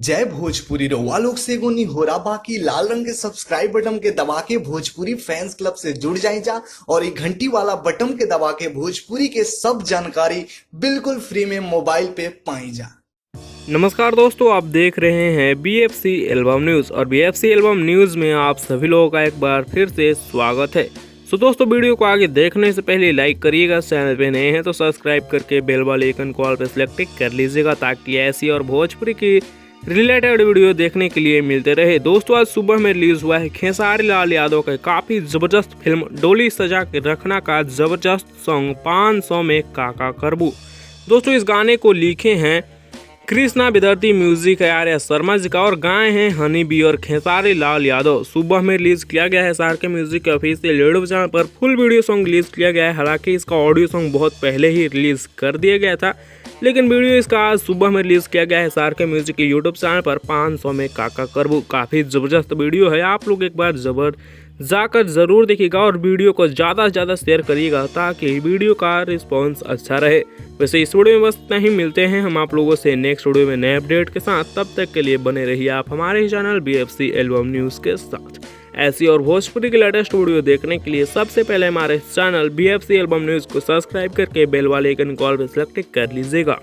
जय भोजपुरी रउआ लोग से एगो निहोरा बाकी लाल रंग के सब्सक्राइब बटन के दबा के भोजपुरी फैंस क्लब से जुड़ जाए जा और ये घंटी वाला बटन के दबा के भोजपुरी के सब जानकारी बिल्कुल फ्री में मोबाइल पे पाई जा। नमस्कार दोस्तों, आप देख रहे हैं BFC एल्बम न्यूज़ और BFC एल्बम न्यूज़ में आप सभी लोगों का एक बार फिर से स्वागत है। तो दोस्तों, वीडियो को आगे देखने से पहले लाइक करिएगा, चैनल पे नए हैं तो सब्सक्राइब करके बेल वाले आइकन को ऑल पे सेलेक्ट कर लीजिएगा ताकि ऐसी और भोजपुरी की रिलेटेड वीडियो देखने के लिए मिलते रहे। दोस्तों, आज सुबह में रिलीज हुआ है खेसारी लाल यादव का काफ़ी ज़बरदस्त फिल्म डोली सजा के रखना का ज़बरदस्त सॉन्ग 500 में काका करबू। दोस्तों, इस गाने को लिखे हैं कृष्णा विदर्ती, म्यूजिक है आर्या शर्मा जी का और गाए हैं हनी बी और खेसारी लाल यादव। सुबह में रिलीज किया गया है SRK म्यूजिक के ऑफिशियल यूट्यूब चैनल पर। फुल वीडियो सॉन्ग रिलीज किया गया है। हालांकि इसका ऑडियो सॉन्ग बहुत पहले ही रिलीज कर दिया गया था, लेकिन वीडियो इसका आज सुबह में रिलीज किया गया है SRK म्यूजिक के यूट्यूब चैनल पर। 500 में काका करबू काफ़ी ज़बरदस्त वीडियो है। आप लोग एक बार जाकर ज़रूर देखिएगा और वीडियो को ज़्यादा से ज़्यादा शेयर करिएगा ताकि वीडियो का रिस्पॉन्स अच्छा रहे। वैसे इस वीडियो में बस इतना ही। मिलते हैं हम आप लोगों से नेक्स्ट वीडियो में नए अपडेट के साथ। तब तक के लिए बने रहिए आप हमारे ही चैनल BFC एल्बम न्यूज़ के साथ। ऐसी और भोजपुरी की लेटेस्ट वीडियो देखने के लिए सबसे पहले हमारे चैनल BFC एल्बम न्यूज़ को सब्सक्राइब करके बेल वाले आइकन कॉल पर सेलेक्ट कर लीजिएगा।